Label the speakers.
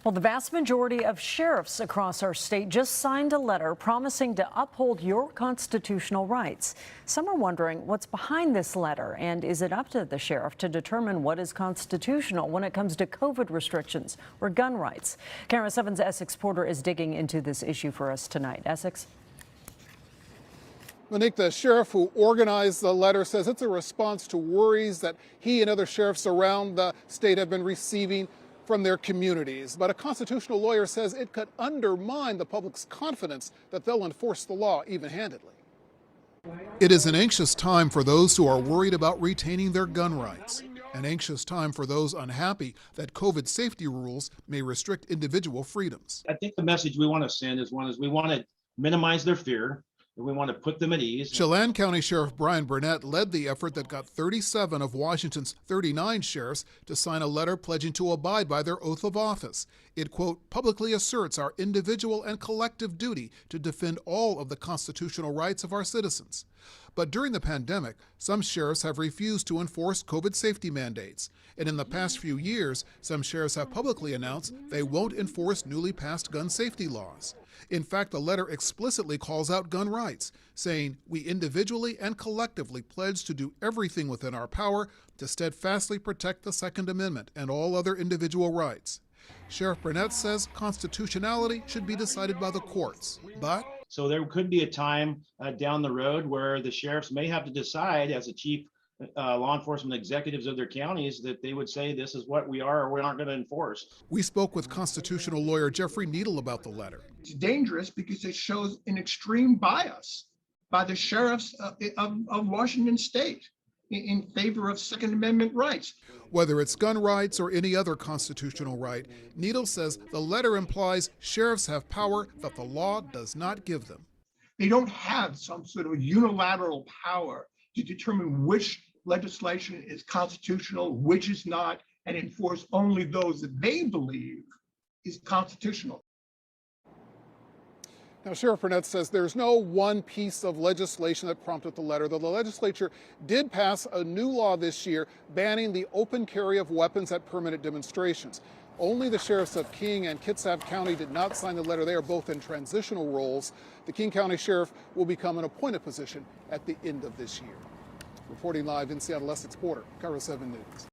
Speaker 1: Well, the vast majority of sheriffs across our state just signed a letter promising to uphold your constitutional rights. Some are wondering what's behind this letter, and is it up to the sheriff to determine what is constitutional when it comes to COVID restrictions or gun rights? Camera 7's Essex Porter is digging into this issue for us tonight. Essex?
Speaker 2: Monique, the sheriff who organized the letter says it's a response to worries that he and other sheriffs around the state have been receiving from their communities. But a constitutional lawyer says it could undermine the public's confidence that they'll enforce the law even-handedly. It is an anxious time for those who are worried about retaining their gun rights. An anxious time for those unhappy that COVID safety rules may restrict individual freedoms.
Speaker 3: I think the message we want to send is we want to minimize their fear. We want to put them at ease.
Speaker 2: Chelan County Sheriff Burnett led the effort that got 37 of Washington's 39 sheriffs to sign a letter pledging to abide by their oath of office. It, quote, publicly asserts our individual and collective duty to defend all of the constitutional rights of our citizens. But during the pandemic, some sheriffs have refused to enforce COVID safety mandates. And in the past few years, some sheriffs have publicly announced they won't enforce newly passed gun safety laws. In fact, the letter explicitly calls out gun rights, saying we individually and collectively pledge to do everything within our power to steadfastly protect the Second Amendment and all other individual rights. Sheriff Burnett says constitutionality should be decided by the courts, but
Speaker 3: so there could be a time down the road where the sheriffs may have to decide as a chief law enforcement executives of their counties that they would say this is what we are or we aren't going to enforce.
Speaker 2: We spoke with constitutional lawyer Jeffrey Needle about the letter.
Speaker 4: It's dangerous because it shows an extreme bias by the sheriffs of Washington state in favor of Second Amendment rights.
Speaker 2: Whether it's gun rights or any other constitutional right, Needle says the letter implies sheriffs have power that the law does not give them.
Speaker 4: They don't have some sort of unilateral power to determine which legislation is constitutional, which is not, and enforce only those that they believe is constitutional.
Speaker 2: Now, Sheriff Burnett says there's no one piece of legislation that prompted the letter, though the legislature did pass a new law this year banning the open carry of weapons at permanent demonstrations. Only the sheriffs of King and Kitsap County did not sign the letter. They are both in transitional roles. The King County Sheriff will become an appointed position at the end of this year. Reporting live in Seattle, Essex Porter, Camera 7 News.